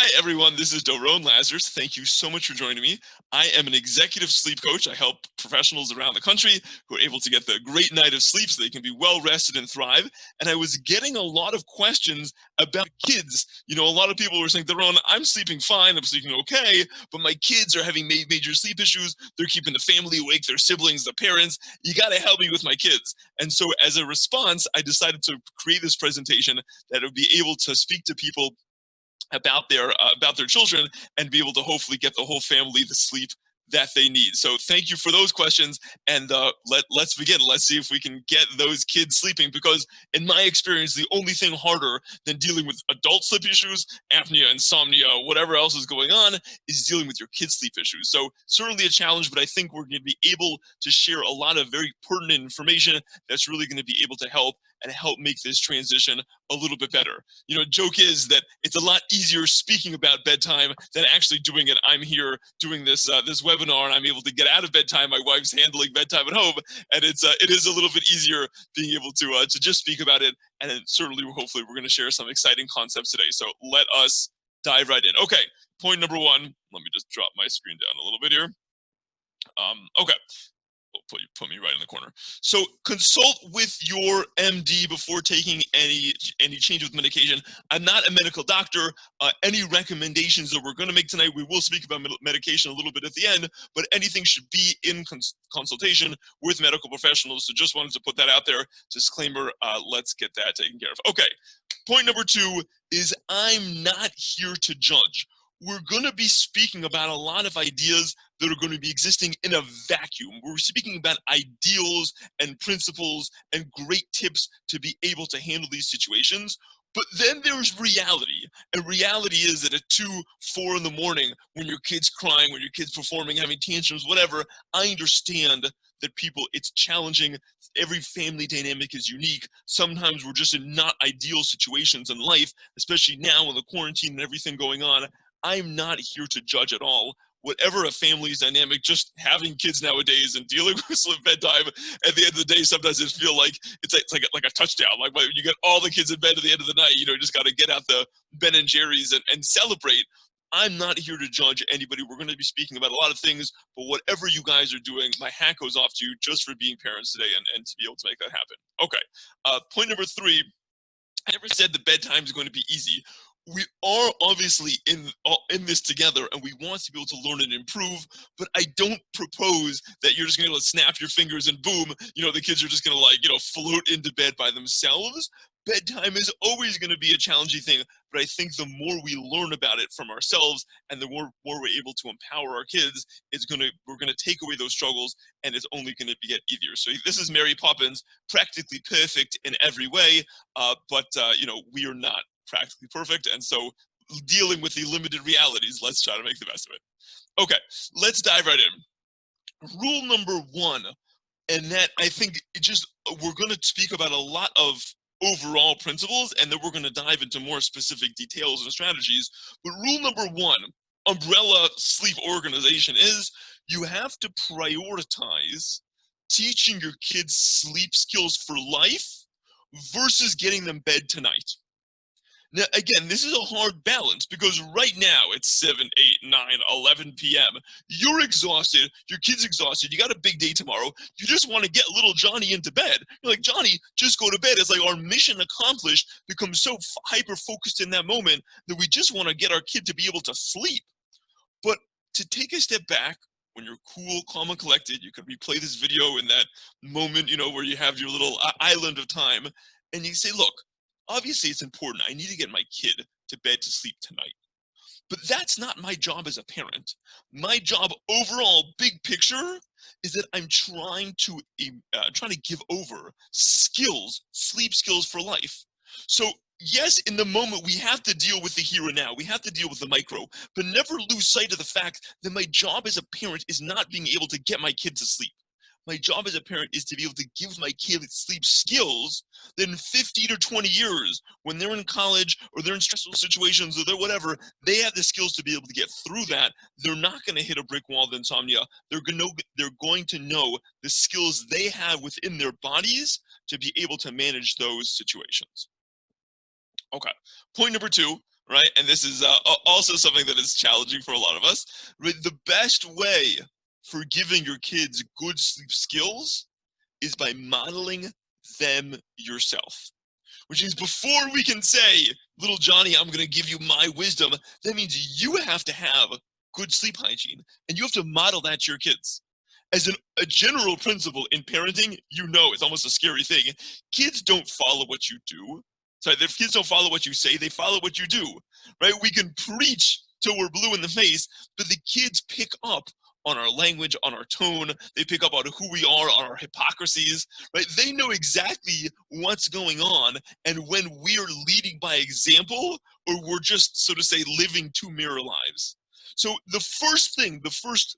Hi, everyone. This is Doron Lazarus. Thank you so much for joining me. I am an executive sleep coach. I help professionals around the country who are able to get the great night of sleep so they can be well rested and thrive. And I was getting a lot of questions about kids. A lot of people were saying, Doron, I'm sleeping fine. I'm sleeping okay, but my kids are having major sleep issues. They're keeping the family awake, their siblings, the parents. You got to help me with my kids. And so as a response, I decided to create this presentation that would be able to speak to people about their children and be able to hopefully get the whole family the sleep that they need. So thank you for those questions, and let's begin. Let's see if we can get those kids sleeping, because in my experience, the only thing harder than dealing with adult sleep issues, apnea, insomnia, whatever else is going on, is dealing with your kids' sleep issues. So certainly a challenge, but I think we're going to be able to share a lot of very pertinent information that's really going to be able to help make this transition a little bit better. Joke is that it's a lot easier speaking about bedtime than actually doing it. I'm here doing this webinar, and I'm able to get out of bedtime. My wife's handling bedtime at home, and it is a little bit easier being able to just speak about it. And then certainly, hopefully, we're going to share some exciting concepts today. So let us dive right in. Okay, point number one. Let me just drop my screen down a little bit here. Okay. Put me right in the corner. So consult with your MD before taking any change with medication. I'm not a medical doctor. Any recommendations that we're going to make tonight, we will speak about medication a little bit at the end, but anything should be in consultation with medical professionals. So just wanted to put that out there. Disclaimer, let's get that taken care of. Okay, point number two is I'm not here to judge. We're going to be speaking about a lot of ideas that are going to be existing in a vacuum. We're speaking about ideals and principles and great tips to be able to handle these situations. But then there's reality. And reality is that at 2, 4 in the morning, when your kid's crying, when your kid's performing, having tantrums, whatever, I understand that it's challenging. Every family dynamic is unique. Sometimes we're just in not ideal situations in life, especially now with the quarantine and everything going on. I'm not here to judge at all. Whatever a family's dynamic, just having kids nowadays and dealing with sleep bedtime, at the end of the day, sometimes it feels like it's like a touchdown. Like when you get all the kids in bed at the end of the night, you just got to get out the Ben and Jerry's and celebrate. I'm not here to judge anybody. We're going to be speaking about a lot of things, but whatever you guys are doing, my hat goes off to you just for being parents today and to be able to make that happen. Okay, point number three, I never said that bedtime is going to be easy. We are obviously in this together, and we want to be able to learn and improve, but I don't propose that you're just going to snap your fingers and boom, the kids are just going to float into bed by themselves. Bedtime is always going to be a challenging thing, but I think the more we learn about it from ourselves and the more we're able to empower our kids, we're going to take away those struggles, and it's only going to get easier. So this is Mary Poppins, practically perfect in every way, but we are not practically perfect, and so dealing with the limited realities, let's try to make the best of it. Okay, let's dive right in. Rule number one, and that I think we're going to speak about a lot of overall principles, and then we're going to dive into more specific details and strategies. But rule number one, umbrella sleep organization, is you have to prioritize teaching your kids sleep skills for life versus getting them bed tonight. Now, again, this is a hard balance because right now it's 7, 8, 9, 11 p.m. You're exhausted. Your kid's exhausted. You got a big day tomorrow. You just want to get little Johnny into bed. You're like, Johnny, just go to bed. It's like our mission accomplished becomes so hyper-focused in that moment that we just want to get our kid to be able to sleep. But to take a step back, when you're cool, calm, and collected, you can replay this video in that moment, where you have your little island of time, and you say, look, obviously it's important. I need to get my kid to bed to sleep tonight. But that's not my job as a parent. My job overall, big picture, is that I'm trying to give over skills, sleep skills for life. So yes, in the moment, we have to deal with the here and now. We have to deal with the micro, but never lose sight of the fact that my job as a parent is not being able to get my kid to sleep. My job as a parent is to be able to give my kid sleep skills that in 15 or 20 years, when they're in college or they're in stressful situations or they're whatever, they have the skills to be able to get through that. They're not going to hit a brick wall of insomnia. They're going to know the skills they have within their bodies to be able to manage those situations. Okay, point number two, right? And this is also something that is challenging for a lot of us, right? The best way for giving your kids good sleep skills is by modeling them yourself. Which means before we can say, little Johnny, I'm going to give you my wisdom, that means you have to have good sleep hygiene. And you have to model that to your kids. As a general principle in parenting, you know it's almost a scary thing. Kids don't follow what you do. Sorry, the kids don't follow what you say, they follow what you do. Right? We can preach till we're blue in the face, but the kids pick up on our language, on our tone. They pick up on who we are, on our hypocrisies, right? They know exactly what's going on. And when we're leading by example, or we're just, so to say, living two mirror lives. So the first thing, the first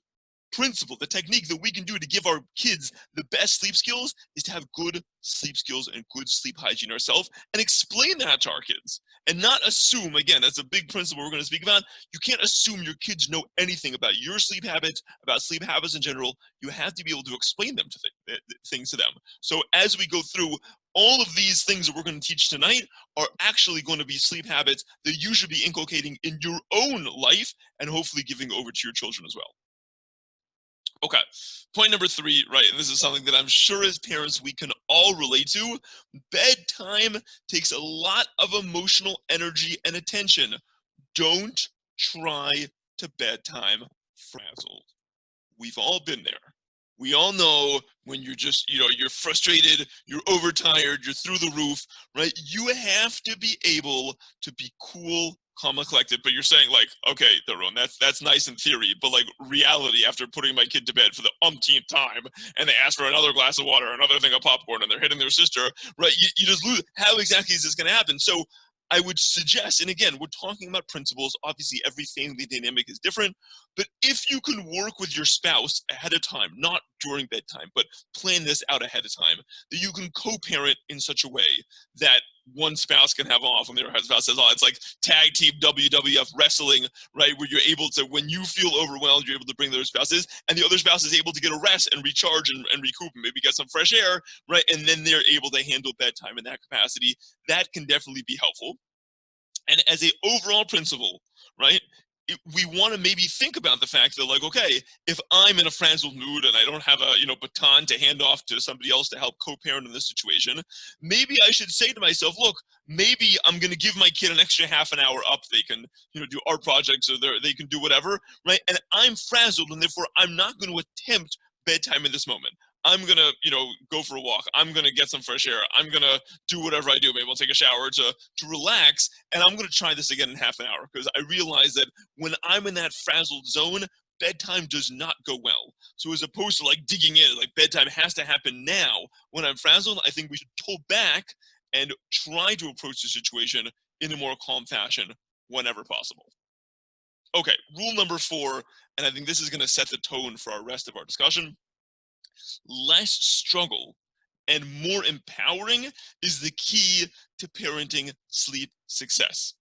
principle, the technique that we can do to give our kids the best sleep skills is to have good sleep skills and good sleep hygiene ourselves and explain that to our kids and not assume, again, that's a big principle we're going to speak about. You can't assume your kids know anything about your sleep habits, about sleep habits in general. You have to be able to explain them to things to them. So as we go through, all of these things that we're going to teach tonight are actually going to be sleep habits that you should be inculcating in your own life and hopefully giving over to your children as well. Okay, point number 3, right, and this is something that I'm sure as parents we can all relate to. Bedtime takes a lot of emotional energy and attention. Don't try to bedtime frazzled. We've all been there. We all know when you're just, you're frustrated, you're overtired, you're through the roof, right? You have to be able to be cool, calm, and collected. But you're saying like, okay, Doron, that's nice in theory, but like reality, after putting my kid to bed for the umpteenth time, and they ask for another glass of water, another thing of popcorn, and they're hitting their sister, right? You just lose. How exactly is this going to happen? So I would suggest, and again, we're talking about principles. Obviously, every family dynamic is different. But if you can work with your spouse ahead of time, not during bedtime, but plan this out ahead of time, that you can co-parent in such a way that one spouse can have off when their spouse says, oh, it's like tag team WWF wrestling, right? Where you're able to, when you feel overwhelmed, you're able to bring the other spouses, and the other spouse is able to get a rest and recharge and recoup and maybe get some fresh air, right? And then they're able to handle bedtime in that capacity. That can definitely be helpful. And as a overall principle, right, we want to maybe think about the fact that, like, okay, if I'm in a frazzled mood and I don't have a baton to hand off to somebody else to help co-parent in this situation, maybe I should say to myself, look, maybe I'm going to give my kid an extra half an hour up. They can do art projects, or they can do whatever, right? And I'm frazzled, and therefore I'm not going to attempt bedtime in this moment. I'm going to, go for a walk. I'm going to get some fresh air. I'm going to do whatever I do. Maybe I'll take a shower to relax. And I'm going to try this again in half an hour, because I realize that when I'm in that frazzled zone, bedtime does not go well. So as opposed to like digging in, like bedtime has to happen now. When I'm frazzled, I think we should pull back and try to approach the situation in a more calm fashion whenever possible. Okay, rule number 4, and I think this is going to set the tone for our rest of our discussion. Less struggle and more empowering is the key to parenting sleep success.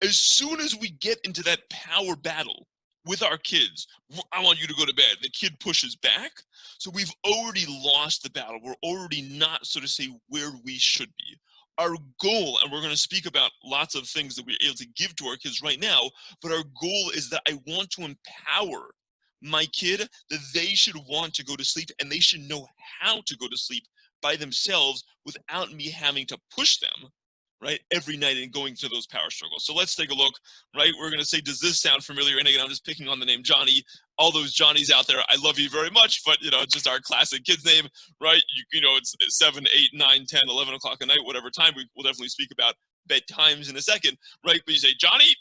As soon as we get into that power battle with our kids, I want you to go to bed, the kid pushes back. So we've already lost the battle. We're already not, so to say, where we should be. Our goal, and we're going to speak about lots of things that we're able to give to our kids right now, but our goal is that I want to empower my kid, that they should want to go to sleep and they should know how to go to sleep by themselves without me having to push them, right, every night and going through those power struggles. So let's take a look, right? We're going to say, does this sound familiar? And again, I'm just picking on the name Johnny. All those Johnnies out there, I love you very much, but it's just our classic kid's name, right? It's 7, 8, 9, 10, 11 o'clock at night, whatever time. We'll definitely speak about bedtimes in a second, right? But you say, Johnny,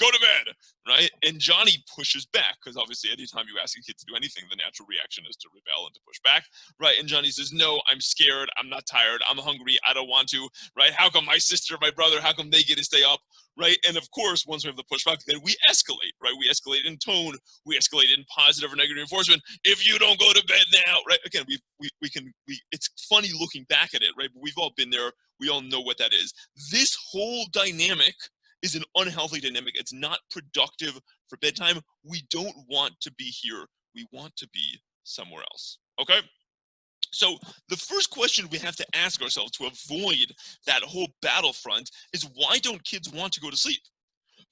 go to bed, right? And Johnny pushes back, because obviously anytime you ask a kid to do anything, the natural reaction is to rebel and to push back, right? And Johnny says, no, I'm scared, I'm not tired, I'm hungry, I don't want to, right? How come my sister, my brother, how come they get to stay up, right? And of course, once we have the pushback, then we escalate, right? We escalate in tone, we escalate in positive or negative reinforcement. If you don't go to bed now, right? Again, it's funny looking back at it, right? But we've all been there, we all know what that is. This whole dynamic is an unhealthy dynamic. It's not productive for bedtime. We don't want to be here. We want to be somewhere else. Okay? So the first question we have to ask ourselves to avoid that whole battlefront is, why don't kids want to go to sleep?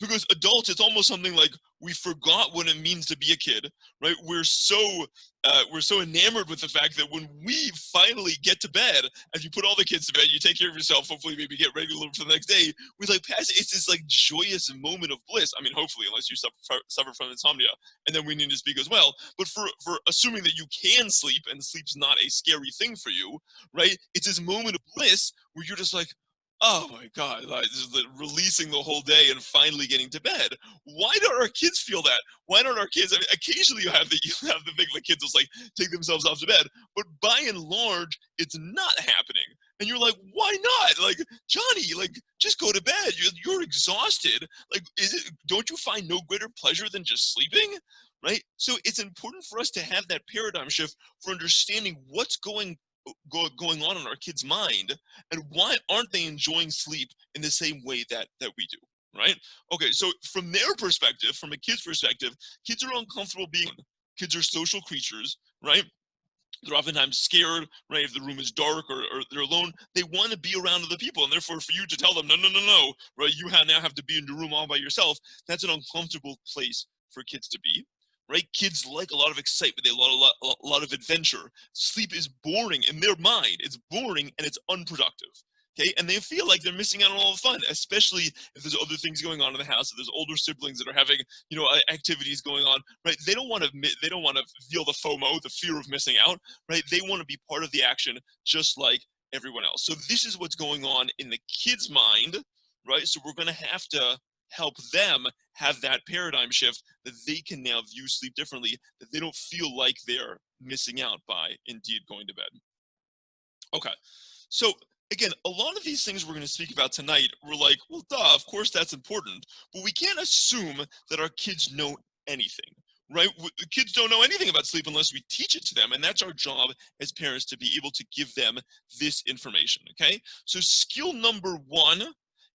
Because adults, it's almost something like we forgot what it means to be a kid, right? We're so enamored with the fact that when we finally get to bed, as you put all the kids to bed, you take care of yourself, hopefully maybe get ready a little for the next day, we like pass, it's this like joyous moment of bliss. I mean, hopefully, unless you suffer from insomnia, and then we need to speak as well. But for assuming that you can sleep and sleep's not a scary thing for you, right? It's this moment of bliss where you're just like, oh my God, like just releasing the whole day and finally getting to bed. Why don't our kids feel that? Why don't our kids? I mean, occasionally you have the thing the kids will like take themselves off to bed, but by and large, it's not happening. And you're like, why not? Like, Johnny, like, just go to bed. You're exhausted. Like, is it? Don't you find no greater pleasure than just sleeping? Right. So it's important for us to have that paradigm shift for understanding what's going on in our kids' mind, and why aren't they enjoying sleep in the same way that we do, right? Okay, so from their perspective, from a kid's perspective, kids are uncomfortable being, kids are social creatures, right? They're oftentimes scared, right? If the room is dark or they're alone, they want to be around other people. And therefore, for you to tell them, no, no, no, no, right? Now have to be in your room all by yourself. That's an uncomfortable place for kids to be, right? Kids like a lot of excitement. They a lot of adventure. Sleep is boring in their mind. It's boring and it's unproductive. Okay, and they feel like they're missing out on all the fun, especially if there's other things going on in the house. If there's older siblings that are having, activities going on, right? They don't want to. They don't want to feel the FOMO, the fear of missing out, right? They want to be part of the action, just like everyone else. So this is what's going on in the kid's mind, right? So we're going to have to help them have that paradigm shift that they can now view sleep differently, that they don't feel like they're missing out by indeed going to bed. Okay, so again, a lot of these things we're going to speak about tonight, we're like, well, duh, of course that's important, but we can't assume that our kids know anything, right? Kids don't know anything about sleep unless we teach it to them, and that's our job as parents, to be able to give them this information, okay? So skill number one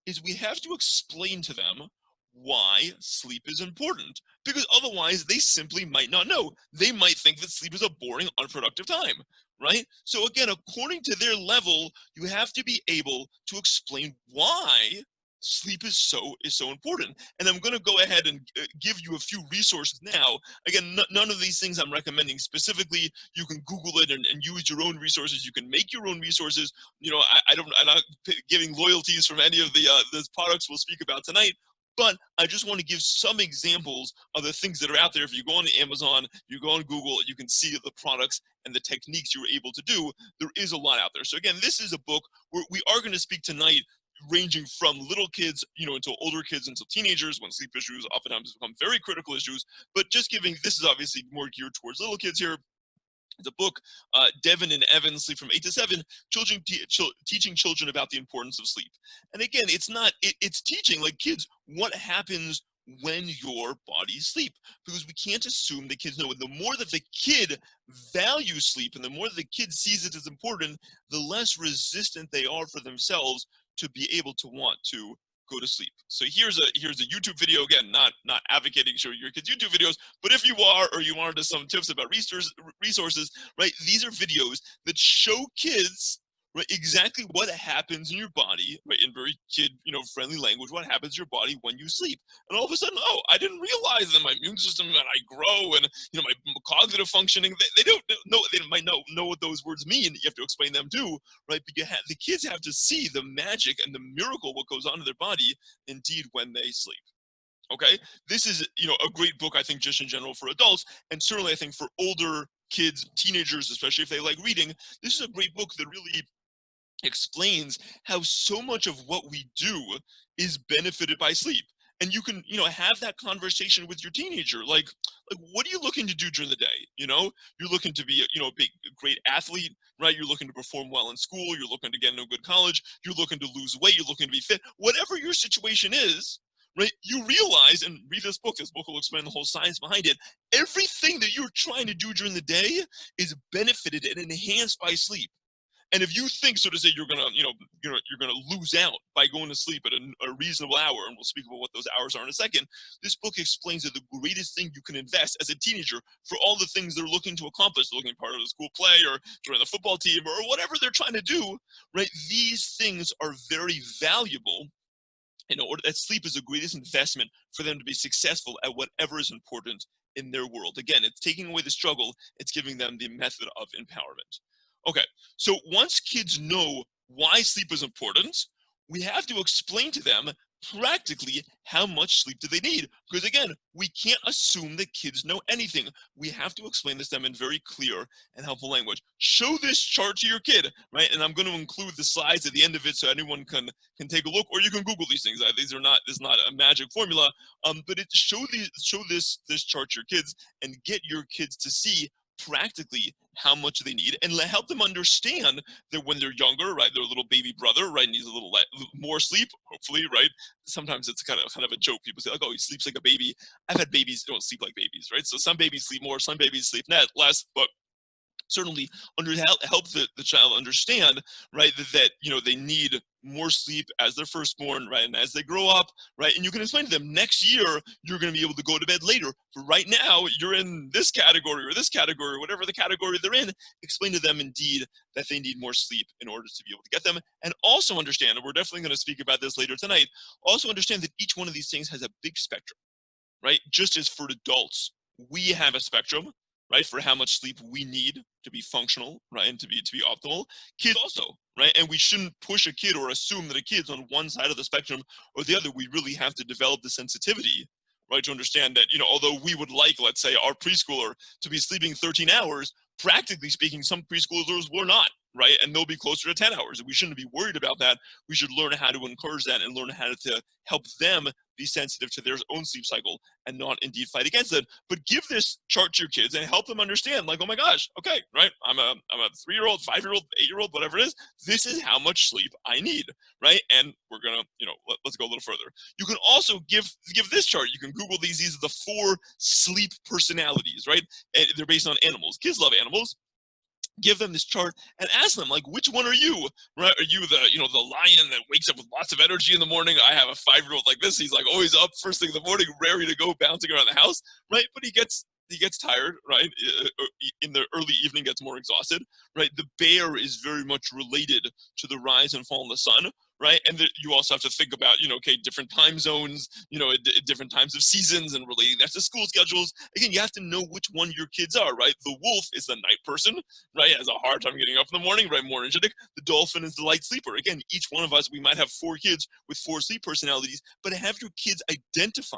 is we have to explain to them why sleep is important, because otherwise they simply might not know. They might think that sleep is a boring, unproductive time, right? So again, according to their level, you have to be able to explain why sleep is so important. And I'm going to go ahead and give you a few resources now. Again, none of these things I'm recommending specifically. You can Google it and use your own resources. You can make your own resources. I'm not giving loyalties from any of the products we'll speak about tonight. But I just want to give some examples of the things that are out there. If you go on Amazon, you go on Google, you can see the products and the techniques you're able to do. There is a lot out there. So again, this is a book where we are going to speak tonight, ranging from little kids, until older kids, until teenagers, when sleep issues oftentimes become very critical issues. But just giving, this is obviously more geared towards little kids here. The book, Devin and Evan, Sleep from 8 to 7, teaching children about the importance of sleep. And again, it's teaching like kids what happens when your body sleep, because we can't assume the kids know it. The more that the kid values sleep and the more that the kid sees it as important, the less resistant they are for themselves to be able to want to go to sleep. So here's a YouTube video, again, not advocating showing your kids YouTube videos, but if you are, or you wanted some tips about resources, right? These are videos that show kids, right, exactly what happens in your body, right, in very kid, friendly language, what happens in your body when you sleep. And all of a sudden, oh, I didn't realize that my immune system, and I grow, and my cognitive functioning, they don't know, they might not know what those words mean. You have to explain them too, right? But the kids have to see the magic and the miracle what goes on in their body indeed when they sleep. Okay, this is a great book, I think, just in general for adults, and certainly I think for older kids, teenagers, especially if they like reading. This is a great book that really explains how so much of what we do is benefited by sleep. And you can have that conversation with your teenager, like what are you looking to do during the day? You're looking to be a big great athlete, right? You're looking to perform well in school, you're looking to get into a good college, you're looking to lose weight, you're looking to be fit, whatever your situation is, right? You realize, and read this book will explain the whole science behind it. Everything that you're trying to do during the day is benefited and enhanced by sleep. And if you think, so to say, you're gonna lose out by going to sleep at a reasonable hour, and we'll speak about what those hours are in a second, this book explains that the greatest thing you can invest as a teenager for all the things they're looking to accomplish, looking part of the school play or join the football team or whatever they're trying to do, right? These things are very valuable in order that sleep is the greatest investment for them to be successful at whatever is important in their world. Again, it's taking away the struggle, it's giving them the method of empowerment. Okay, so once kids know why sleep is important, we have to explain to them practically how much sleep do they need. Because again, we can't assume that kids know anything. We have to explain this to them in very clear and helpful language. Show this chart to your kid, right? And I'm going to include the slides at the end of it so anyone can take a look, or you can Google these things. These are not, this is not a magic formula, but show this chart to your kids and get your kids to see practically how much they need, and help them understand that when they're younger, right, their little baby brother, right, needs a little more sleep, hopefully, right. Sometimes it's kind of a joke. People say like, oh, he sleeps like a baby. I've had babies that don't sleep like babies, right? So some babies sleep more, some babies sleep less, but certainly help the child understand, right, that they need more sleep as they're firstborn, right, and as they grow up, right, and you can explain to them next year you're going to be able to go to bed later, but right now you're in this category or this category or whatever the category they're in. Explain to them indeed that they need more sleep in order to be able to get them, and also understand, and we're definitely going to speak about this later tonight, also understand that each one of these things has a big spectrum, right? Just as for adults we have a spectrum, right, for how much sleep we need to be functional, right, and to be optimal. Kids also, right, and we shouldn't push a kid or assume that a kid's on one side of the spectrum or the other. We really have to develop the sensitivity, right, to understand that, although we would like, let's say, our preschooler to be sleeping 13 hours, practically speaking, some preschoolers will not, right, and they'll be closer to 10 hours. And we shouldn't be worried about that. We should learn how to encourage that and learn how to help them be sensitive to their own sleep cycle and not indeed fight against it. But give this chart to your kids and help them understand, like, oh my gosh, okay, right, I'm a 3-year-old, 5-year-old, 8-year-old, whatever it is, this is how much sleep I need, right? And we're gonna, let's go a little further. You can also give this chart. You can Google these. These are the 4 sleep personalities, right? And they're based on animals. Kids love animals. Give them this chart and ask them, like, which one are you, right? Are you the lion that wakes up with lots of energy in the morning? I have a 5-year-old like this. He's like always up first thing in the morning, ready to go bouncing around the house, right? But he gets tired, right? In the early evening, gets more exhausted, right? The bear is very much related to the rise and fall of the sun, right? And you also have to think about, okay, different time zones, at different times of seasons, and relating that to school schedules. Again, you have to know which one your kids are, right? The wolf is the night person, right? Has a hard time getting up in the morning, right? More energetic. The dolphin is the light sleeper. Again, each one of us, we might have 4 kids with 4 sleep personalities, but have your kids identify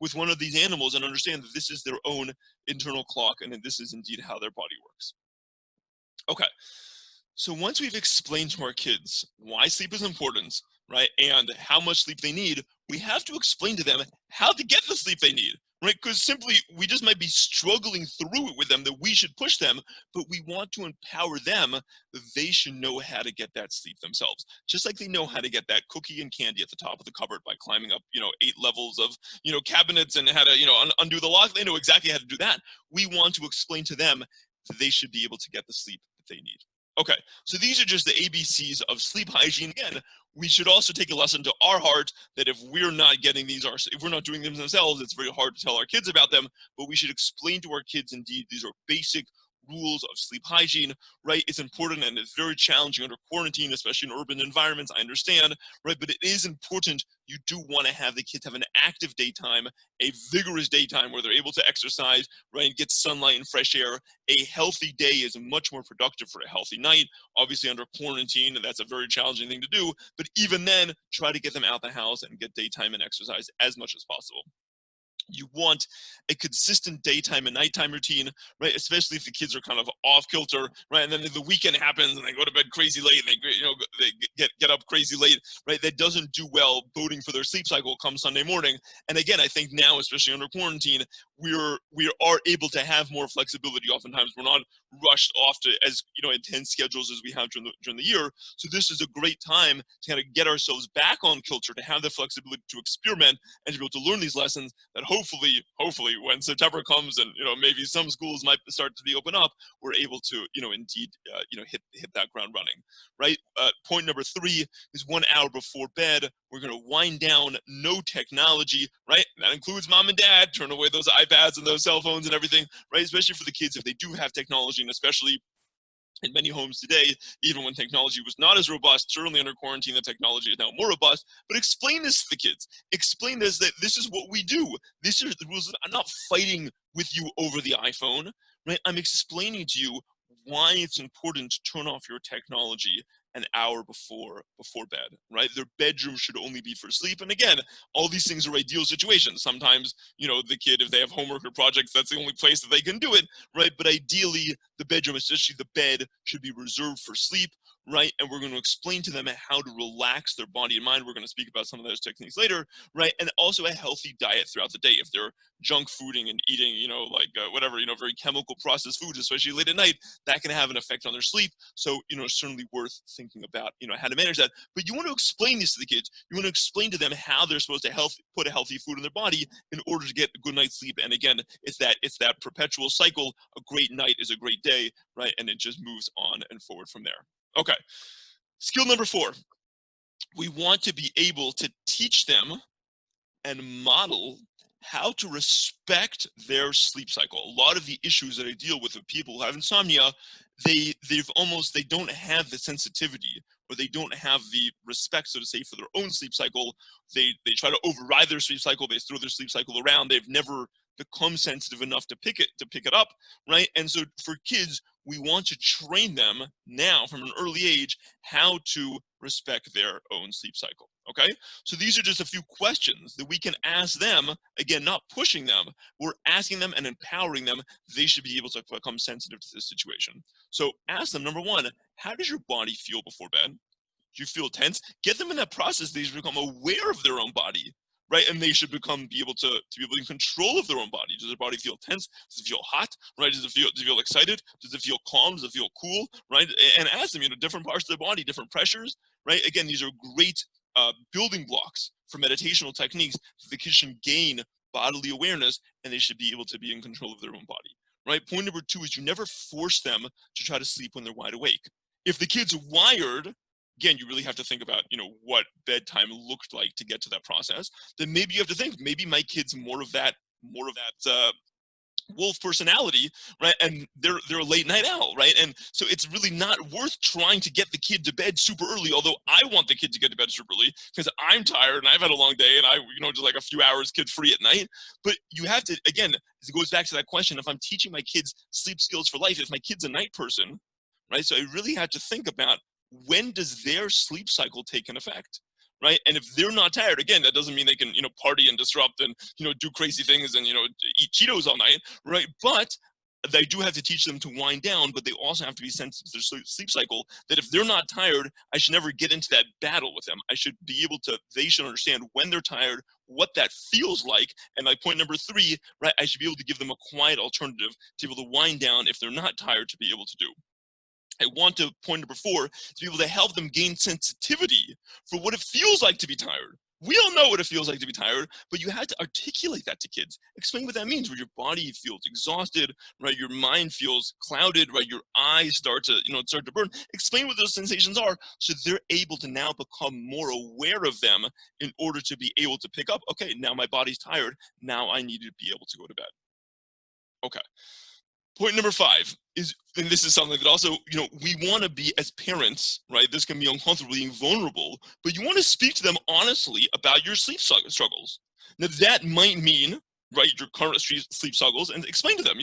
with one of these animals and understand that this is their own internal clock and that this is indeed how their body works. Okay. So once we've explained to our kids why sleep is important, right, and how much sleep they need, we have to explain to them how to get the sleep they need, right? Because simply, we just might be struggling through it with them, that we should push them, but we want to empower them that they should know how to get that sleep themselves. Just like they know how to get that cookie and candy at the top of the cupboard by climbing up, 8 levels of, cabinets, and how to, undo the lock. They know exactly how to do that. We want to explain to them that they should be able to get the sleep that they need. Okay, so these are just the ABCs of sleep hygiene. Again, we should also take a lesson to our heart that if we're not getting these, if we're not doing them themselves, it's very hard to tell our kids about them, but we should explain to our kids, indeed, these are basic rules of sleep hygiene, right? It's important, and it's very challenging under quarantine, especially in urban environments, I understand, right? But it is important. You do want to have the kids have an active daytime, a vigorous daytime where they're able to exercise, right, and get sunlight and fresh air. A healthy day is much more productive for a healthy night. Obviously, under quarantine, and that's a very challenging thing to do, but even then, try to get them out the house and get daytime and exercise as much as possible. You want a consistent daytime and nighttime routine, right? Especially if the kids are kind of off kilter, right? And then the weekend happens and they go to bed crazy late, and they get up crazy late, right? That doesn't do well boding for their sleep cycle come Sunday morning. And again, I think now, especially under quarantine, we are able to have more flexibility. Oftentimes, we're not rushed off to as intense schedules as we have during the year. So this is a great time to kind of get ourselves back on kilter, to have the flexibility to experiment and to be able to learn these lessons that hopefully when September comes and maybe some schools might start to be open up, we're able to indeed hit that ground running, right? Point number 3 is 1 hour before bed, we're going to wind down. No technology, right? That includes mom and dad. Turn away those iPads and those cell phones and everything, right? Especially for the kids, if they do have technology, and especially in many homes today, even when technology was not as robust, certainly under quarantine, the technology is now more robust. But explain this to the kids. Explain this, that this is what we do. These are the rules. I'm not fighting with you over the iPhone, right? I'm explaining to you why it's important to turn off your technology an hour before bed, right? Their bedroom should only be for sleep. And again, all these things are ideal situations. Sometimes, the kid, if they have homework or projects, that's the only place that they can do it, right? But ideally, the bedroom, especially the bed, should be reserved for sleep, right? And we're going to explain to them how to relax their body and mind. We're going to speak about some of those techniques later, right? And also a healthy diet throughout the day. If they're junk fooding and eating, whatever, very chemical processed foods, especially late at night, that can have an effect on their sleep. So, certainly worth thinking about, how to manage that. But you want to explain this to the kids. You want to explain to them how they're supposed to put a healthy food in their body in order to get a good night's sleep. And again, it's that perpetual cycle. A great night is a great day, right? And it just moves on and forward from there. Okay. Skill number 4. We want to be able to teach them and model how to respect their sleep cycle. A lot of the issues that I deal with people who have insomnia, they don't have the sensitivity, or they don't have the respect, so to say, for their own sleep cycle. They try to override their sleep cycle. They throw their sleep cycle around. They've never become sensitive enough to pick it up, right? And so for kids, we want to train them now from an early age how to respect their own sleep cycle. Okay, so these are just a few questions that we can ask them. Again, not pushing them, we're asking them and empowering them. They should be able to become sensitive to this situation. So ask them, number 1, how does your body feel before bed? Do you feel tense? Get them in that process. They should become aware of their own body, right? And they should be able to be in control of their own body. Does their body feel tense? Does it feel hot? Right? Does it feel excited? Does it feel calm? Does it feel cool? Right? And ask them, different parts of the body, different pressures, right? Again, these are great building blocks for meditational techniques so the kids should gain bodily awareness, and they should be able to be in control of their own body, right? Point number 2 is you never force them to try to sleep when they're wide awake. If the kid's wired, again, you really have to think about, what bedtime looked like to get to that process. Then maybe you have to think, maybe my kid's more of that wolf personality, right? And they're a late night owl, right? And so it's really not worth trying to get the kid to bed super early, although I want the kid to get to bed super early because I'm tired and I've had a long day and I just like a few hours kid free at night. But you have to, again, it goes back to that question, if I'm teaching my kids sleep skills for life, if my kid's a night person, right? So I really have to think about, when does their sleep cycle take an effect? Right? And if they're not tired, again, that doesn't mean they can, party and disrupt and, do crazy things and, eat Cheetos all night, right? But they do have to teach them to wind down, but they also have to be sensitive to their sleep cycle, that if they're not tired, I should never get into that battle with them. They should understand when they're tired, what that feels like. And like point number 3, right? I should be able to give them a quiet alternative to be able to wind down if they're not tired to be able to do. I want to, point number 4, to be able to help them gain sensitivity for what it feels like to be tired. We all know what it feels like to be tired, but you have to articulate that to kids. Explain what that means, where your body feels exhausted, right? Your mind feels clouded, right? Your eyes start to burn. Explain what those sensations are so they're able to now become more aware of them in order to be able to pick up, okay, now my body's tired. Now I need to be able to go to bed. Okay. Point number 5 is, and this is something that also, we want to be, as parents, right? This can be uncomfortable, being vulnerable, but you want to speak to them honestly about your sleep struggles. Now that might mean, right, your current sleep struggles, and explain to them,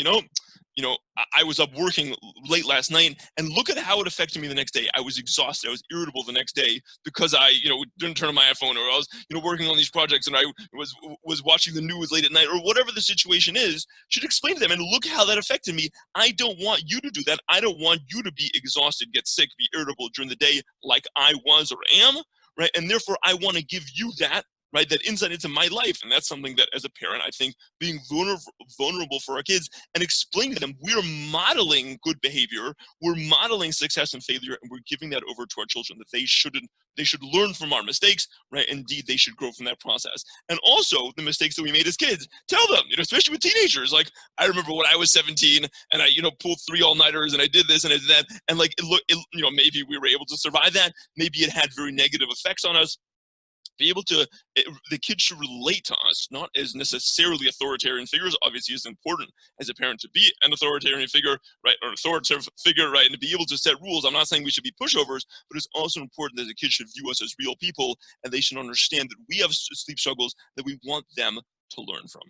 I was up working late last night, and look at how it affected me the next day. I was exhausted. I was irritable the next day because I, didn't turn on my iPhone, or I was, working on these projects, and I was watching the news late at night, or whatever the situation is. Should explain to them, and look how that affected me. I don't want you to do that. I don't want you to be exhausted, get sick, be irritable during the day like I was or am, right? And therefore, I want to give you that, right, that insight into my life. And that's something that, as a parent, I think being vulnerable for our kids and explaining to them, we're modeling good behavior, we're modeling success and failure, and we're giving that over to our children, that they should learn from our mistakes, right? Indeed, they should grow from that process. And also the mistakes that we made as kids, tell them, especially with teenagers. Like, I remember when I was 17 and I, pulled 3 all-nighters and I did this and I did that. And like, maybe we were able to survive that. Maybe it had very negative effects on us. be able to, the kids should relate to us, not as necessarily authoritarian figures. Obviously, it's important as a parent to be an authoritarian figure, right, or authoritative figure, right, and to be able to set rules. I'm not saying we should be pushovers, but it's also important that the kids should view us as real people, and they should understand that we have sleep struggles that we want them to learn from.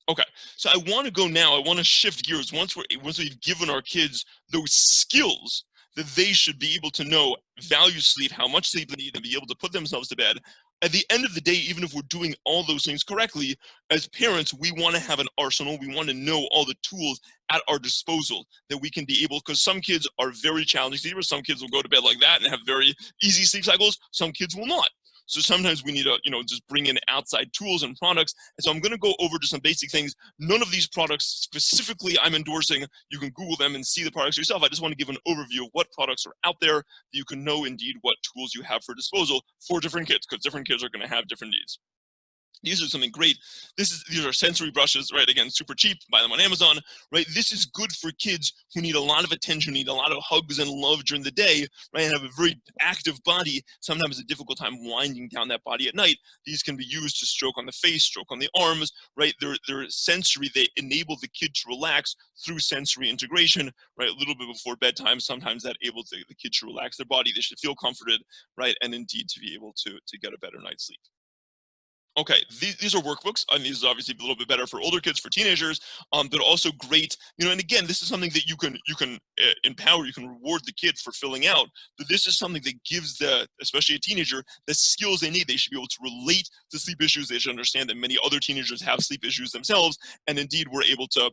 Okay, so I want to go now. I want to shift gears. Once we've given our kids those skills that they should be able to know, value sleep, how much sleep they need, and be able to put themselves to bed. At the end of the day, even if we're doing all those things correctly, as parents, we want to have an arsenal. We want to know all the tools at our disposal that we can be able, because some kids are very challenging sleepers. Some kids will go to bed like that and have very easy sleep cycles. Some kids will not. So sometimes we need to, just bring in outside tools and products. And so I'm going to go over just some basic things. None of these products specifically I'm endorsing. You can Google them and see the products yourself. I just want to give an overview of what products are out there. You can know indeed what tools you have for disposal for different kids, because different kids are going to have different needs. These are something great. These are sensory brushes, right? Again, super cheap. Buy them on Amazon, right? This is good for kids who need a lot of attention, need a lot of hugs and love during the day, right? And have a very active body. Sometimes a difficult time winding down that body at night. These can be used to stroke on the face, stroke on the arms, right? They're sensory. They enable the kid to relax through sensory integration, right? A little bit before bedtime. Sometimes the kid should relax their body. They should feel comforted, right? And indeed to be able to get a better night's sleep. Okay, these are workbooks, and these are obviously a little bit better for older kids, for teenagers, but also great. And again, this is something that you can empower, you can reward the kid for filling out. But this is something that gives especially a teenager, the skills they need. They should be able to relate to sleep issues. They should understand that many other teenagers have sleep issues themselves, and indeed we're able to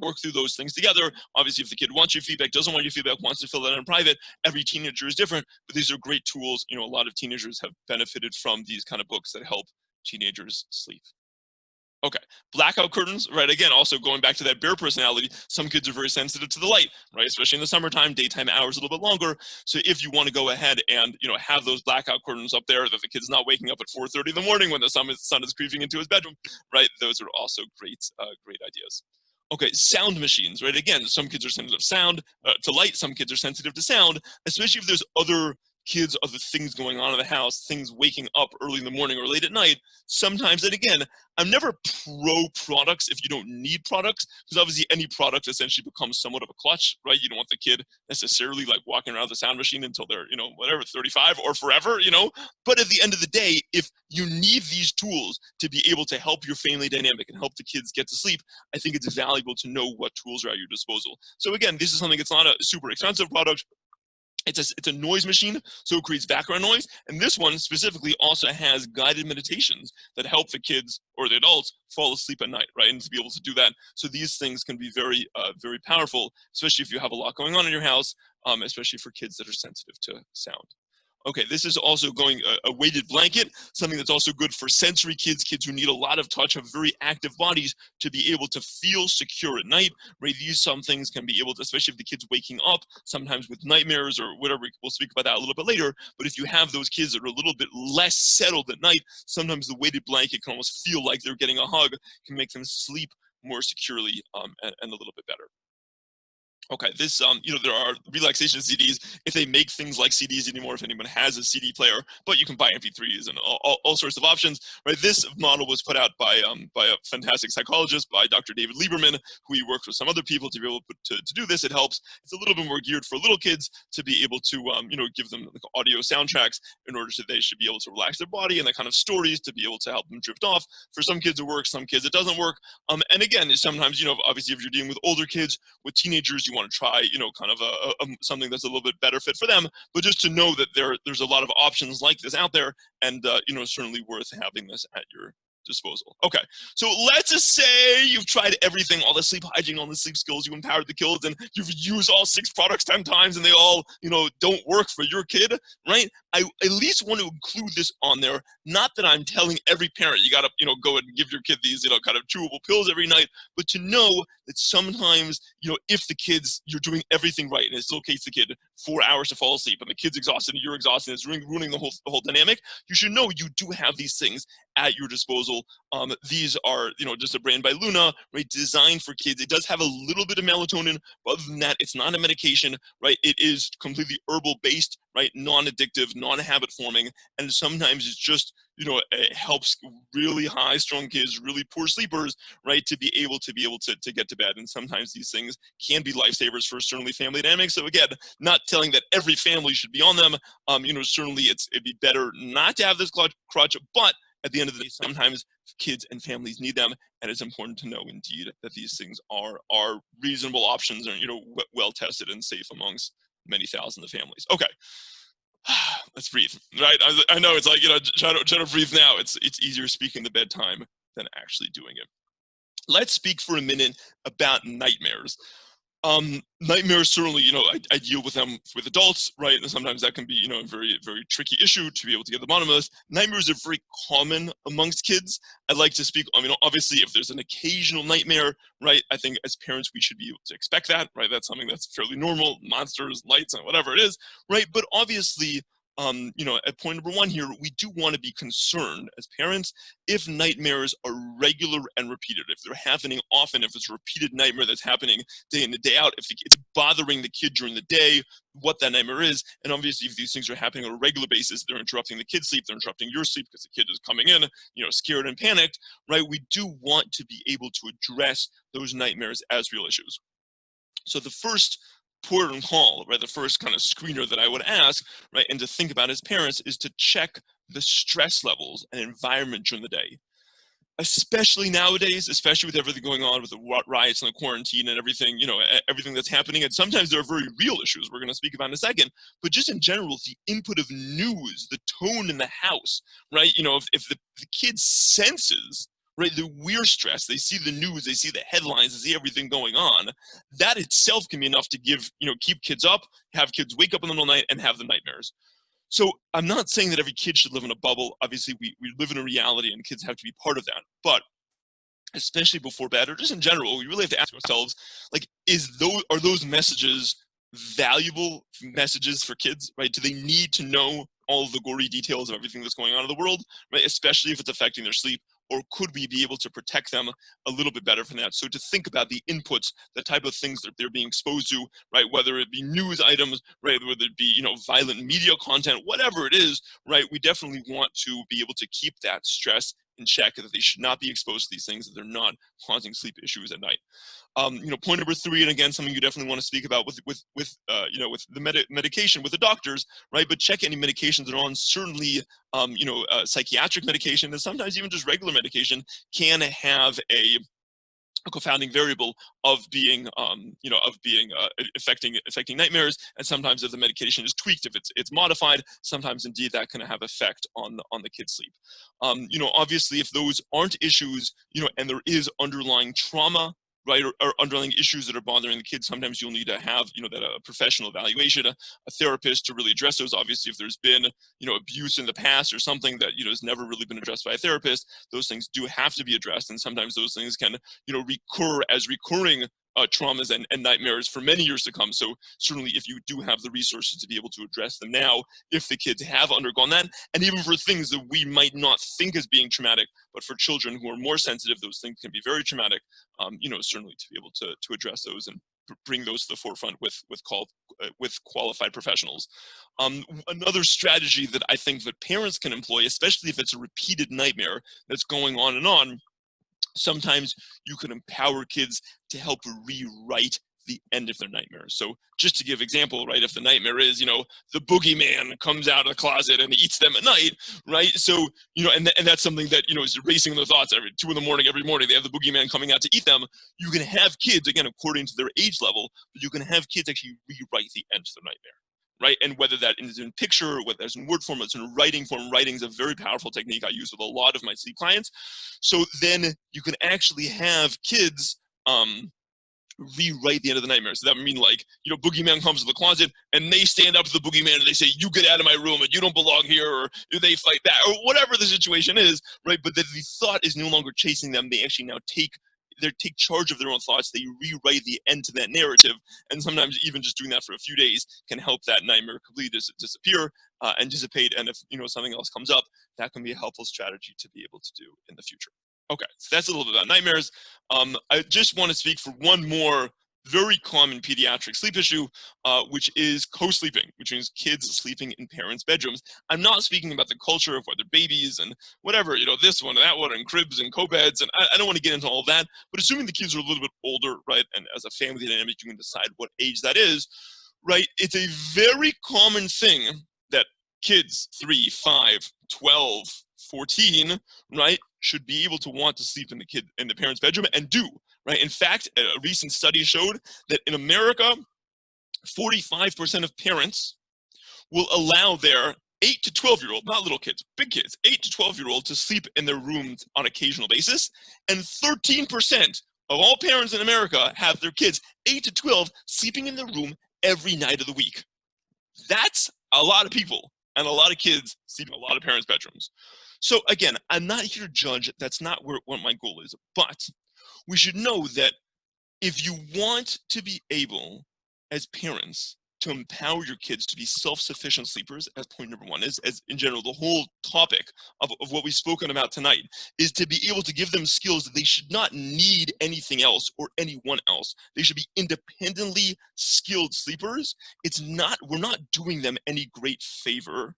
work through those things together. Obviously, if the kid wants your feedback, doesn't want your feedback, wants to fill that in private, every teenager is different, but these are great tools. A lot of teenagers have benefited from these kind of books that help teenagers sleep. Okay, blackout curtains, right? Again, also going back to that bear personality, some kids are very sensitive to the light, right? Especially in the summertime, daytime hours a little bit longer. So if you want to go ahead and have those blackout curtains up there, that the kid's not waking up at 4:30 in the morning when the sun is creeping into his bedroom, right? Those are also great ideas. Okay, sound machines, right? Again, some kids are sensitive to light. Some kids are sensitive to sound, especially if there's other things going on in the house, things waking up early in the morning or late at night. Sometimes, and again, I'm never pro products if you don't need products, because obviously any product essentially becomes somewhat of a clutch, right? You don't want the kid necessarily like walking around the sound machine until they're, 35 or forever, But at the end of the day, if you need these tools to be able to help your family dynamic and help the kids get to sleep, I think it's valuable to know what tools are at your disposal. So again, this is something that's not a super expensive product. It's a noise machine, so it creates background noise. And this one specifically also has guided meditations that help the kids or the adults fall asleep at night, right? And to be able to do that. So these things can be very, very powerful, especially if you have a lot going on in your house, especially for kids that are sensitive to sound. Okay, this is also a weighted blanket, something that's also good for sensory kids who need a lot of touch, have very active bodies, to be able to feel secure at night, right? Some things can be able to, especially if the kid's waking up, sometimes with nightmares or whatever, we'll speak about that a little bit later, but if you have those kids that are a little bit less settled at night, sometimes the weighted blanket can almost feel like they're getting a hug, can make them sleep more securely and a little bit better. Okay, this, there are relaxation CDs, if they make things like CDs anymore, if anyone has a CD player, but you can buy MP3s and all sorts of options, right? This model was put out by a fantastic psychologist, by Dr. David Lieberman, who he worked with some other people to be able to do this. It helps. It's a little bit more geared for little kids to be able to, give them like audio soundtracks in order to, they should be able to relax their body, and the kind of stories to be able to help them drift off. For some kids it works, some kids it doesn't work. And again, sometimes, obviously if you're dealing with older kids, with teenagers, you want to try, kind of something that's a little bit better fit for them, but just to know that there's a lot of options like this out there, and certainly worth having this at your disposal. Okay, so let's just say you've tried everything, all the sleep hygiene, all the sleep skills, you empowered the kids, and you've used all 6 products 10 times, and they all, don't work for your kid, right? I at least want to include this on there. Not that I'm telling every parent, you got to, go and give your kid these, kind of chewable pills every night, but to know that sometimes, if the kids, you're doing everything right, and it still takes the kid 4 hours to fall asleep, and the kid's exhausted, and you're exhausted, and it's ruining the whole dynamic, you should know you do have these things at your disposal. These are, just a brand by Luna, right? Designed for kids. It does have a little bit of melatonin, but other than that, it's not a medication, right? It is completely herbal based, right? Non-addictive, non-habit forming, and sometimes it's just, it helps really high strung kids, really poor sleepers, right, to be able to get to bed. And sometimes these things can be lifesavers for certainly family dynamics. So again, not telling that every family should be on them. Certainly it'd be better not to have this crutch, but at the end of the day, sometimes kids and families need them, and it's important to know indeed that these things are reasonable options and well tested and safe amongst many thousands of families. Okay. Let's breathe, right? I know it's like, try to breathe now. It's easier speaking the bedtime than actually doing it. Let's speak for a minute about nightmares. Nightmares, certainly, I deal with them with adults, right? And sometimes that can be, a very, very tricky issue to be able to get the bottom of this. Nightmares are very common amongst kids. I'd like to speak, obviously, if there's an occasional nightmare, right, I think as parents, we should be able to expect that, right? That's something that's fairly normal, monsters, lights, and whatever it is, right? But obviously, at point number one here, we do want to be concerned as parents if nightmares are regular and repeated, if they're happening often, if it's a repeated nightmare that's happening day in and day out, if it's bothering the kid during the day, what that nightmare is. And obviously, if these things are happening on a regular basis, they're interrupting the kid's sleep, they're interrupting your sleep because the kid is coming in, scared and panicked, right? We do want to be able to address those nightmares as real issues. So the first port and call, right, the first kind of screener that I would ask, right, and to think about as parents is to check the stress levels and environment during the day. Especially nowadays, especially with everything going on with the riots and the quarantine and everything, everything that's happening. And sometimes there are very real issues we're going to speak about in a second. But just in general, the input of news, the tone in the house, right? If the kid senses, right, that we're stressed, they see the news, they see the headlines, they see everything going on, that itself can be enough to keep kids up, have kids wake up in the middle of the night and have the nightmares. So I'm not saying that every kid should live in a bubble. Obviously, we live in a reality and kids have to be part of that. But especially before bed or just in general, we really have to ask ourselves, like, are those messages valuable messages for kids, right? Do they need to know all of the gory details of everything that's going on in the world, right? Especially if it's affecting their sleep. Or could we be able to protect them a little bit better from that? So to think about the inputs, the type of things that they're being exposed to, right? Whether it be news items, right? Whether it be, violent media content, whatever it is, right? We definitely want to be able to keep that stress in check, that they should not be exposed to these things, that they're not causing sleep issues at night. Point number three, and again, something you definitely want to speak about with the medication with the doctors, right? But check any medications that are on. Certainly, psychiatric medication and sometimes even just regular medication can have a confounding variable of being affecting nightmares. And sometimes if the medication is tweaked, if it's modified, sometimes indeed that can have effect on the kid's sleep. Obviously, if those aren't issues, and there is underlying trauma, right, or underlying issues that are bothering the kids, sometimes you'll need to have, that a professional evaluation, a therapist to really address those. Obviously, if there's been, abuse in the past or something that, has never really been addressed by a therapist, those things do have to be addressed. And sometimes those things can, recur as recurring traumas and nightmares for many years to come. So certainly if you do have the resources to be able to address them now, if the kids have undergone that, and even for things that we might not think as being traumatic, but for children who are more sensitive, those things can be very traumatic, certainly to be able to address those and bring those to the forefront with qualified professionals. Another strategy that I think that parents can employ, especially if it's a repeated nightmare that's going on and on, sometimes you can empower kids to help rewrite the end of their nightmare. So just to give example, right, if the nightmare is, the boogeyman comes out of the closet and eats them at night, right? So, and that's something that, is racing their thoughts every 2 a.m. every morning, they have the boogeyman coming out to eat them. You can have kids, again, according to their age level, but you can have kids actually rewrite the end of their nightmare. Right, and whether that is in picture, whether it's in word form, it's in writing form. Writing is a very powerful technique I use with a lot of my sleep clients. So then you can actually have kids rewrite the end of the nightmare. So that would mean, like, boogeyman comes to the closet and they stand up to the boogeyman and they say, "You get out of my room and you don't belong here," or they fight back, or whatever the situation is, right? But the thought is no longer chasing them. They actually now take charge of their own thoughts. They rewrite the end to that narrative, and sometimes even just doing that for a few days can help that nightmare completely disappear and dissipate. And if something else comes up, that can be a helpful strategy to be able to do in the future. Okay, so that's a little bit about nightmares. I just want to speak for one more very common pediatric sleep issue, which is co-sleeping, which means kids sleeping in parents' bedrooms. I'm not speaking about the culture of whether babies and whatever, this one, that one, and cribs and co-beds, and I don't want to get into all of that, but assuming the kids are a little bit older, right, and as a family dynamic, you can decide what age that is, right? It's a very common thing that kids 3, 5, 12, 14, right, should be able to want to sleep in the parents' bedroom and do. Right? In fact, a recent study showed that in America, 45% of parents will allow their 8 to 12-year-old, not little kids, big kids, 8 to 12-year-old to sleep in their rooms on occasional basis. And 13% of all parents in America have their kids 8 to 12 sleeping in their room every night of the week. That's a lot of people and a lot of kids sleeping in a lot of parents' bedrooms. So again, I'm not here to judge. That's not what my goal is. But we should know that if you want to be able, as parents, to empower your kids to be self-sufficient sleepers, as point number one is, as in general, the whole topic of what we've spoken about tonight, is to be able to give them skills that they should not need anything else or anyone else. They should be independently skilled sleepers. We're not doing them any great favor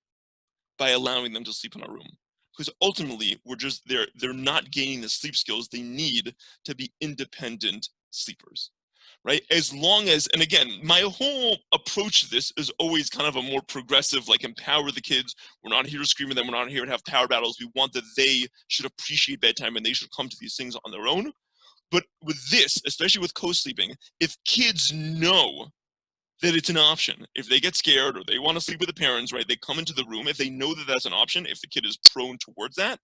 by allowing them to sleep in our room. Because ultimately, they're not gaining the sleep skills they need to be independent sleepers, right? As long as, and again, my whole approach to this is always kind of a more progressive, like empower the kids. We're not here to scream at them. We're not here to have power battles. We want that they should appreciate bedtime and they should come to these things on their own. But with this, especially with co-sleeping, if kids know that it's an option. If they get scared or they want to sleep with the parents, right, they come into the room. If they know that that's an option, if the kid is prone towards that,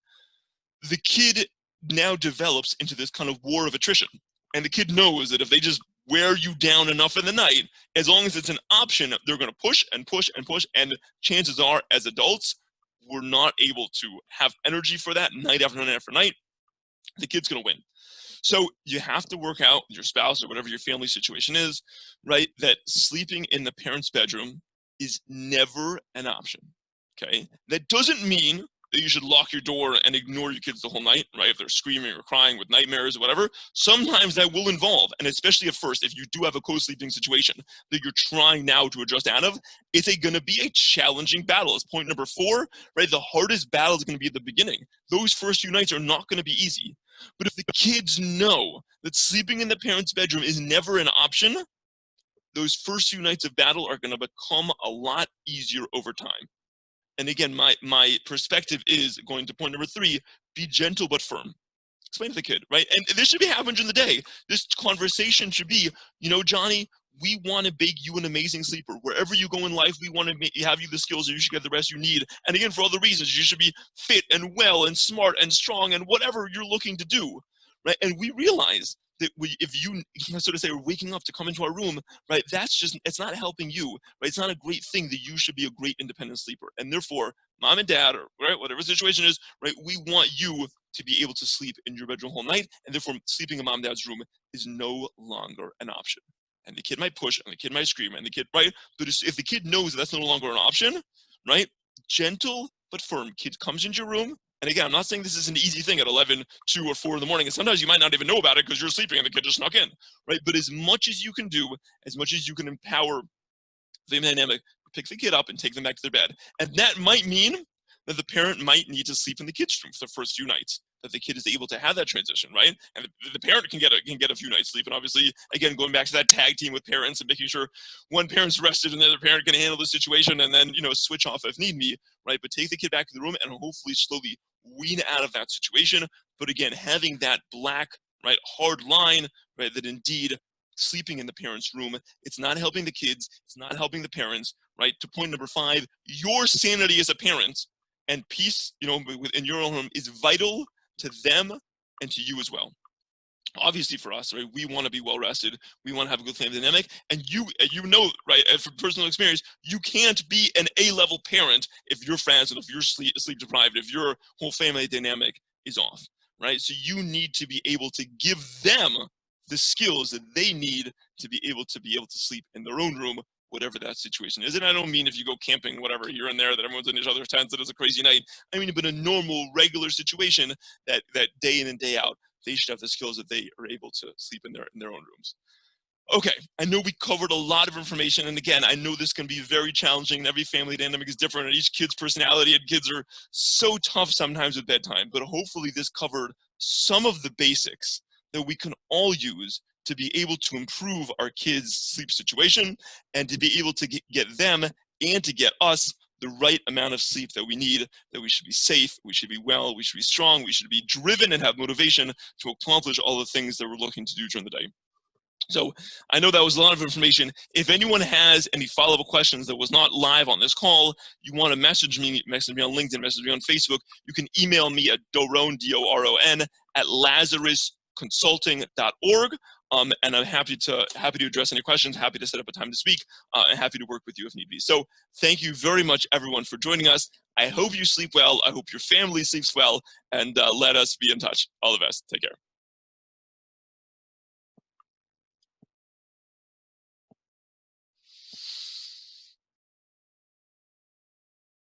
the kid now develops into this kind of war of attrition. And the kid knows that if they just wear you down enough in the night, as long as it's an option, they're going to push and push and push. And chances are, as adults, we're not able to have energy for that night after night after night. The kid's going to win. So you have to work out with your spouse or whatever your family situation is, right, that sleeping in the parent's bedroom is never an option, okay? That doesn't mean that you should lock your door and ignore your kids the whole night, right? If they're screaming or crying with nightmares or whatever, sometimes that will involve, and especially at first, if you do have a co-sleeping situation that you're trying now to adjust out of, it's going to be a challenging battle. It's point number 4, right? The hardest battle is going to be at the beginning. Those first few nights are not going to be easy. But if the kids know that sleeping in the parent's bedroom is never an option, those first few nights of battle are going to become a lot easier over time. And again, my perspective is going to point number 3, be gentle but firm. Explain to the kid, right? And this should be happening during the day. This conversation should be, Johnny, we want to make you an amazing sleeper. Wherever you go in life, we want to have you the skills that you should get the rest you need. And again, for all the reasons, you should be fit and well and smart and strong and whatever you're looking to do, right? And we realize that if you sort of say we're waking up to come into our room, right, it's not helping you, right? It's not a great thing that you should be a great independent sleeper. And therefore, mom and dad, or right, whatever the situation is, right, we want you to be able to sleep in your bedroom whole night. And therefore, sleeping in mom and dad's room is no longer an option. And the kid might push, and the kid might scream, and the kid, right? But if the kid knows that that's no longer an option, right? Gentle but firm. Kid comes into your room, and again, I'm not saying this is an easy thing at 11, 2, or 4 in the morning, and sometimes you might not even know about it because you're sleeping and the kid just snuck in, right? But as much as you can do, as much as you can empower the dynamic, pick the kid up and take them back to their bed. And that might mean that the parent might need to sleep in the kid's room for the first few nights, that the kid is able to have that transition, right? And the parent can get a few nights sleep. And obviously, again, going back to that tag team with parents and making sure one parent's rested and the other parent can handle the situation and then, switch off if need be, right? But take the kid back to the room and hopefully slowly wean out of that situation. But again, having that black, right, hard line, right, that indeed sleeping in the parent's room, it's not helping the kids, it's not helping the parents, right? To point number 5, your sanity as a parent and peace, in your own home is vital to them and to you as well. Obviously for us, right, we want to be well rested, we want to have a good family dynamic, and right, from personal experience, you can't be an A-level parent if you're frazzled, if you're sleep deprived, if your whole family dynamic is off, right? So you need to be able to give them the skills that they need to be able to sleep in their own room, whatever that situation is. And I don't mean if you go camping, whatever, here and there, that everyone's in each other's tents, that it's a crazy night. I mean, but a normal, regular situation that day in and day out, they should have the skills that they are able to sleep in their own rooms. Okay, I know we covered a lot of information, and again, I know this can be very challenging, and every family dynamic is different, and each kid's personality, and kids are so tough sometimes with bedtime, but hopefully this covered some of the basics that we can all use to be able to improve our kids' sleep situation, and to be able to get them and to get us the right amount of sleep that we need, that we should be safe, we should be well, we should be strong, we should be driven and have motivation to accomplish all the things that we're looking to do during the day. So I know that was a lot of information. If anyone has any follow-up questions that was not live on this call, you want to message me on LinkedIn, message me on Facebook, you can email me at Doron, D-O-R-O-N, at lazarusconsulting.org. And I'm happy to address any questions, happy to set up a time to speak, and happy to work with you if need be. So thank you very much, everyone, for joining us. I hope you sleep well. I hope your family sleeps well, and let us be in touch. All the best. Take care.